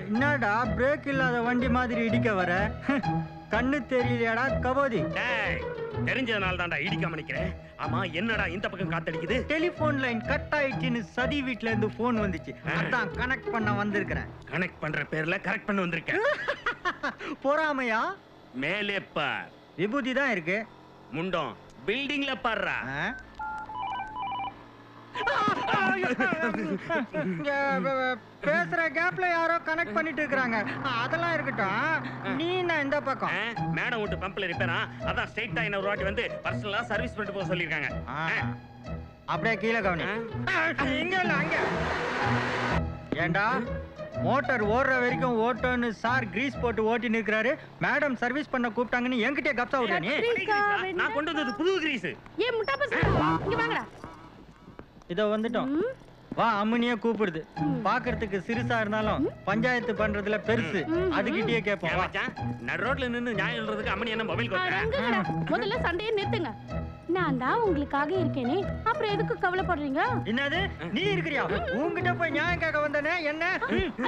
என்னடா பிரேக் இல்லாத வண்டி மாதிரி இடிக்க வர? கண்ணு தெரியலையாடா கபோதி? தெரிஞ்சதுனால தான்டா இடிக்காம நிக்கிறேன். ஆமா என்னடா இந்த பக்கம் காத்தடிக்குது? டெலிபோன் லைன் கட் ஆயிடுச்சுன்னு சதி வீட்ல இருந்து போன் வந்துச்சு. அதான் கனெக்ட் பண்ண வந்திருக்கிறேன். கனெக்ட் பண்ற பேர்ல கரெக்ட் பண்ண வந்திருக்கேன். பொறாமையா? மேலே பார், விபூதி தான் இருக்கு. முண்டம் பில்டிங்ல பாருடா. பேசுற கேப்ல யாரோ கனெக்ட் பண்ணிட்டு இருக்காங்க. அதெல்லாம் இருக்கட்டும், நீ நான் இந்த பக்கம். மேடம் விட்டு பம்ப்ல ரிப்பேரா, அதான் ஸ்ட்ரைட்டா என்ன ஒரு வாட்டி வந்து பர்சனலா சர்வீஸ் பண்ணிட்டு போக சொல்லிருக்காங்க. அப்படியே கீழே கவனி. இங்க இல்ல அங்க. ஏண்டா மோட்டார் ஓடுற வரைக்கும் ஓட்டோன்னு சார் கிரீஸ் போட்டு ஓட்டி நிற்கிறாரு. மேடம் சர்வீஸ் பண்ண கூப்பிட்டாங்கன்னு என்கிட்ட கப்சா விடுற நீ? நான் கொண்டு வந்தது புது கிரீஸ். ஏ முட்டா பசங்க இங்க வாங்கடா. இதோ வந்துட்டோம். வா, அம்முனியே கூப்பிடுது. பாக்குறதுக்கு சிறுசா இருந்தாலும் பஞ்சாயத்து பண்றதுல பெருசு. அதுகிட்டயே கேட்போம். நடு ரோட்ல நின்னு நியாயம் எழுறதுக்கு அம்மனி என்ன மொபைல் கொடுத்தா? முதல்ல சண்டையை நிறுத்துங்க. நான் தான் உங்களுக்காக இருக்கேனே, அப்புறம் எதுக்கு கவலைப்படுறீங்க? என்னது நீ இருக்கிறியா? உன்கிட்ட போய் நியாயம் கேட்க வந்தனே என்ன?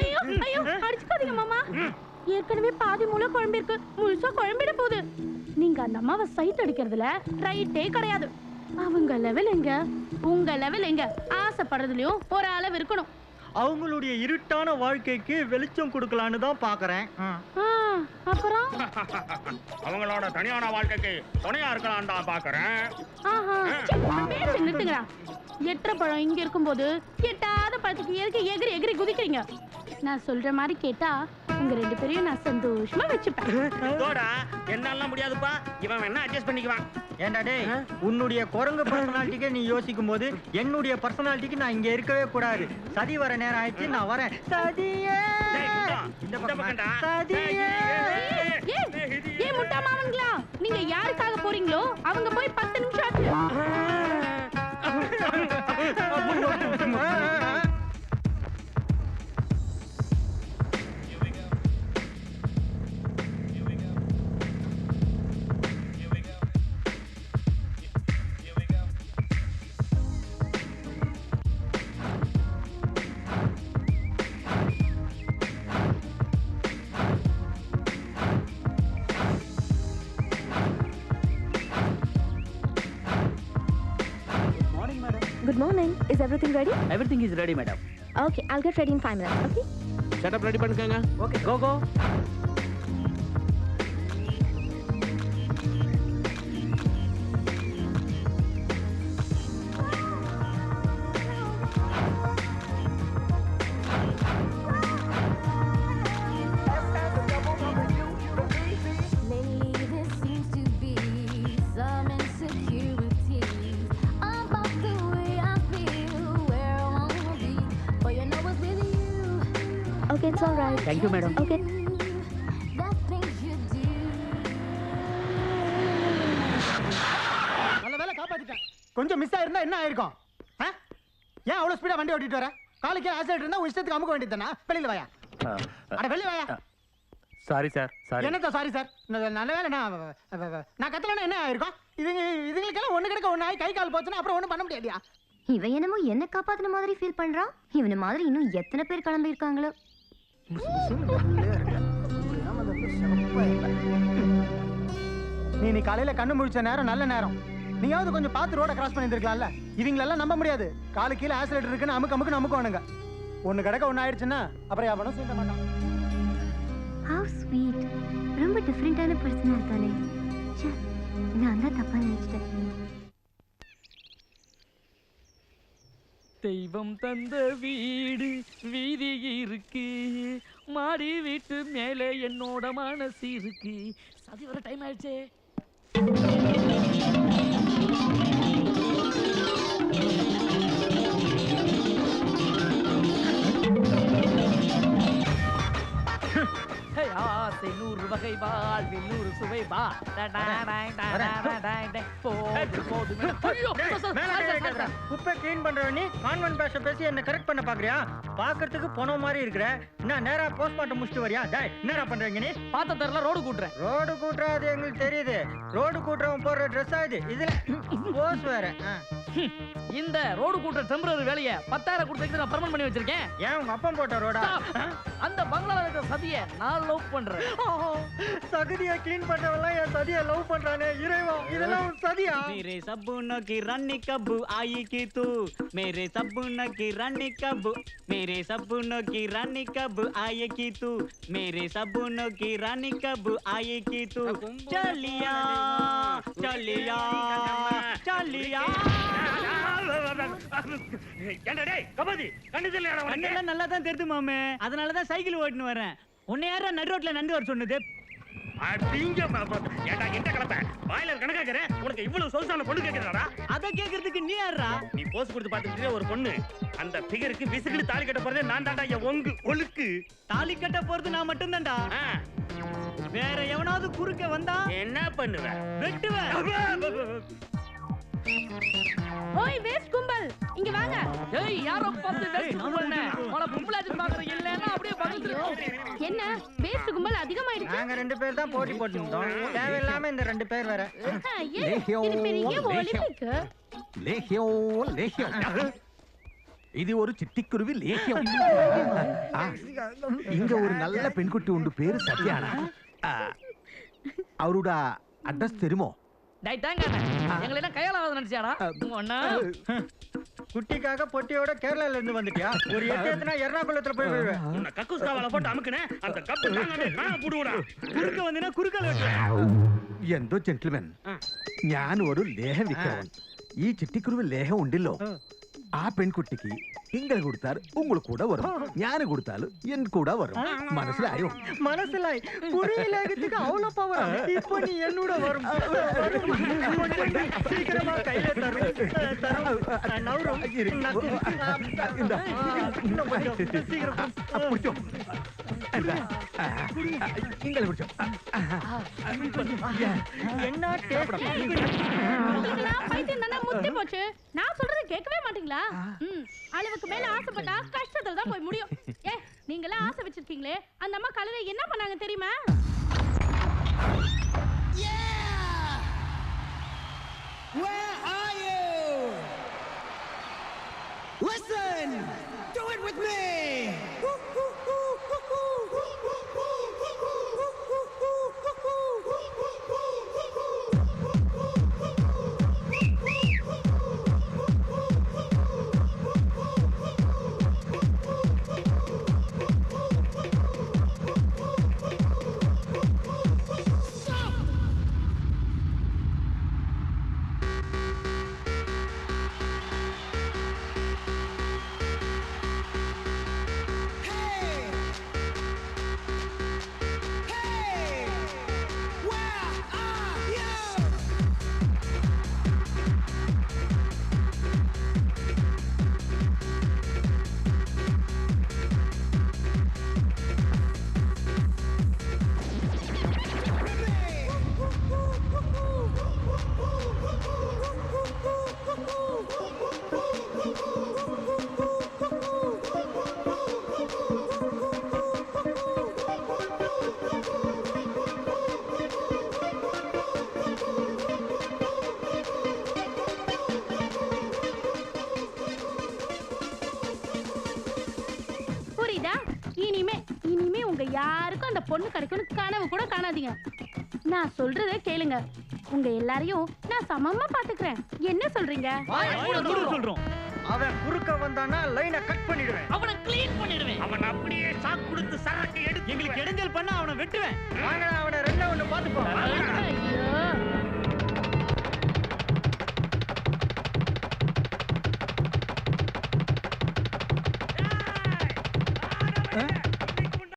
ஐயோ ஐயோ அடிச்சுக்காதீங்க மாமா. ஏற்கனவே பாதி முளை குழம்பு இருக்கு, முழுசா குழம்பிட போகுது. நீங்க அந்த அம்மாவை சைட் அடிக்கிறதுல ரைட்டே கிடையாது. அவங்க லெவல் எங்க, உங்க லெவல் எங்க? ஆசைப்படுறதுலயும் ஒரு அளவு இருக்கணும். அவங்களுடைய இருட்டான வாழ்க்கைக்கு வெளிச்சம் கொடுக்கலான்னு தான் பாக்குறேன். அப்புறம் அவங்களோட தனியான வாழ்க்கைக்கு துணையா இருக்கலாம் தான் பாக்குறேன். நிறுத்துங்களா. எட்டரை பழம் இங்க இருக்கும்போது எட்டாத பழத்துக்கு எதுக்கு எகிரி எகிரி குதிக்கிறீங்க? நான் சொல்ற மாதிரி கேட்டா உங்க ரெண்டு பேரையும் நான் சந்தோஷமா வச்சுப்பேன். என்னால முடியாதுப்பா, இவன் என்ன அட்ஜஸ்ட் பண்ணிக்குவான். ஏண்டா டேய், உன்னுடைய குரங்கு பர்சனாலிட்டிக்கு நீ யோசிக்கும் போது என்னுடைய பர்சனாலிட்டிக்கு நான் இங்க இருக்கவே கூடாது. சதி வர நேரம் ஆயிடுச்சு, நான் வரேன். சதியே ஏ முட்டா மாவன்களா, நீங்க யாருக்காக போறீங்களோ அவங்க போய் 10 நிமிஷம் ஆச்சு. Good morning. Is everything ready? Everything is ready, madam. Okay, I'll get ready in 5 minutes. Okay? Setup ready பண்ணுங்க. Okay, go go. Okay, it's all right. Thank you, madam. Okay. நல்ல வேளை காப்பாத்திட்டேன். கொஞ்சம் மிஸ் ஆயிருந்தா என்ன ஆயிருக்கும்? ஏன் அவ்வளவு ஸ்பீடா வண்டி ஓட்டிட்டு வர? காலுக்கே ஆக்சிடென்ட் இருந்தா உன் இஷ்டத்துக்கு அமுக்க வேண்டியதுதானா? வெளியில வாயா. அட வெளியில வாயா. Sorry sir, sorry. என்னத்த சாரி சார்? நல்ல வேளை நான் கத்தலனா என்ன ஆயிருக்கும்? இதுங்களுக்கெல்லாம் ஒண்ணு கிடக்க ஒண்ணு ஆகி கை கால் போச்சுன்னா அப்புறம் ஒண்ணும் பண்ண முடியாதியா? இவன் என்னமோ என்ன காப்பாத்தின மாதிரி ஃபீல் பண்றான். இவன மாதிரி இன்னும் எத்தனை பேர் கிளம்பி இருக்காங்களோ. நீ காலையில கண்ணு முழிச்ச நேரம் நல்ல நேரம். நீயாவது கொஞ்சம் பார்த்து ரோட கிராஸ் பண்ணிருக்கலாம்ல. இவங்களெல்லாம் நம்ப முடியாது. காலு கீழே ஆக்சிடென்ட் இருக்குன்னு அமுக்கு நமக்குவானுங்க. ஒண்ணு கிடக்க ஒண்ணு ஆயிடுச்சுன்னா அப்புறம் யாவனும் சீண்ட மாட்டான். How sweet. ரொம்ப டிஃபரெண்டான பர்சனா இருக்கானே. நான் தான் தப்பா நினைச்சிட்டேன். தெய்வம் தந்த வீடு வீதி இருக்கு, மாடி வீட்டு மேலே என்னோட மனசு இருக்கு. சதி வர டைம் ஆயிடுச்சே. ஆசை 100 வகை வாழ்வில் 100 சுவை வா. குப்பை கிளீன் பண்ற நீ கான்வென்ட் பாஷை பேசி என்ன கரெக்ட் பண்ண பாக்குறியா? பாக்குறதுக்கு பணம் மாதிரி இருக்கிற. என்ன நேரா போஸ்ட்மார்ட்டம் முடிச்சிட்டு வரியா? டேய் என்னடா பண்றீங்க நீ? பார்த்த தரல ரோடு கூட்டுறேன். ரோடு கூட்டுற அது எங்களுக்கு தெரியுது. ரோடு கூட்டுறவன் போடுற ட்ரெஸ் ஆகுது. இதுல போஸ் வேற. இந்த ரோடு கூட்டுற டெம்பரரி வேலையை 10,000 கொடுத்து நான் பர்மனன்ட் பண்ணி வச்சிருக்கேன். ஏன் உங்க அப்பன் போட்ட ரோடா? அந்த பங்களால இருக்கிற சதியை நான் லவ் பண்றேன். சகதியை க்ளீன் பண்றவெல்லாம் என் சதியை லவ் பண்றானே இறைவா, இதெல்லாம் சதியா? मेरे सपनों की रानी कब आएगी तू मेरे सपनों की रानी कब मेरे सपनों की रानी कब आएगी तू मेरे सपनों की रानी कब आएगी तू चलिया चलिया चलिया ஏண்டா டேய் கபடி கண்ணு தெரியலடா உனக்கு. கண்ணெல்லாம் நல்லா தான் தெரியுது மாமே அதனால தான் சைக்கிள் ஓட்டின்னு வரேன் உன்னை யாரா நடு ரோட்ல நண்டு வர சொன்னது அடிங்க ஏண்டா எந்த கலப்ப பாய்லர் கணக்காக்கற உனக்கு இவ்வளவு சொல்சான பொண்ணு கேக்குறாடா. அத கேக்குறதுக்கு நீ யாரா நீ போஸ் கொடுத்து பாத்துக்கிட்டே ஒரு பொண்ணு அந்த ஃபிகருக்கு விசிகிடு தாலி கட்ட போறதே நான் தான்டா என் ஒங்கு ஒழுக்கு. தாலி கட்ட போறது நான் மட்டும் தான்டா ஆ, வேற எவனாவது குறுக்க வந்தா என்ன பண்ணுவ? வெட்டுவேன் ஓய் வேஸ்ட் கும்பல் இங்க வாங்க. ஏய் யாரோ பார்த்து வேஸ்ட் கும்பல்னே. உன பொம்பளாச்சு பாக்குறது இல்லன்னா அப்படியே பக்கத்துல. என்ன வேஸ்ட் கும்பல் அதிகமாயிடுச்சு? நாங்க 2 பேர் தான் போட்டி போட்டுருந்தோம். தேவையில்லாம இந்த 2 பேர் வேற. ஏய், இது பெரிய ஒலிம்பிக். லேஹ்யம் லேஹ்யம். இது ஒரு சிட்டிக்குருவி லேஹ்யம். இங்க ஒரு நல்ல பெண்குட்டி உண்டு, பேரு சத்யானா. அவரோட அட்ரஸ் தெரியுமோ? டேய் தாங்கண்ணே. எங்களை என்ன கையால ஆகாத நினைச்சியாடா? ஒண்ணா குட்டிக்காக பொட்டியோட கேரளால இருந்து வந்துட்டியா? ஒரு எட்டேத்துனா எர்ணாகுளத்துல போய் விழுவேன். உன்னை கக்கூஸ் காவால போட்டு அமுக்குனே அந்த கப்பு தாங்கடே நான் புடுடா. കുറുക്ക വന്നിനാ കുറുക്കല എന്തോ ജെന്റിൽമാൻ, ഞാൻ ഒരു ലേഹം വിൽക്കാൻ. ഈ ചിട്ടിക്കുരുവിൽ ലേഹം ഉണ്ടല്ലോ, ആ പെൺകുട്ടിക്ക് നിങ്ങൾ കൊടുത്താൽ உங்களுக்கு கூட வரும், ഞാൻ കൊടുത്താൽ എൻ கூட வரும். മനസ്സിലായോ? மனசுலாய் புரியலகிறதுக்கு அவ்வளவு பவர். இப்போ நீ என்னோட வரும். சீக்கிரமா கையில தரும் நவரும். இன்னும் கொஞ்சம் சீக்கிரம் പിടിച്ചോ. നിങ്ങൾ പിടിച്ചോ. என்ன டேஸ்ட். நான் பைத்தியம் தானே முத்தி போச்சு. நான் சொல்றது கேட்கவே மாட்டீங்களா? அளவுக்கு மேல ஆசைப்பட்டா கஷ்டத்துல தான் போய் முடியும். ஏ நீங்களா ஆசை வச்சிருக்கீங்களே, அந்த அம்மா காலையில என்ன பண்ணாங்க தெரியுமா? Where are you? Listen! Do it with me! புரியுதா? இனிமே உங்க யாருக்கும் அந்த பொண்ணு கிடைக்கும்னு கனவு கூட காணாதீங்க. நான் சொல்றத கேளுங்க. உங்க எல்லாரையும் நான் சமமா பாத்துக்கிறேன். என்ன சொல்றீங்க? சொல்றோம். அவன் குறுக்க வந்தானா லைனை கட் பண்ணிடுவேன். அவனை க்ளீன் பண்ணிடுவேன். அவன் அப்படியே சாக்கு கொடுத்து சரக்கு எடுத்து எங்களுக்கு இடைஞ்சல் பண்ண அவனை வெட்டுவேன். வாங்க அவனை 2 ஒண்ணு பாத்துப்போம். ஐயோ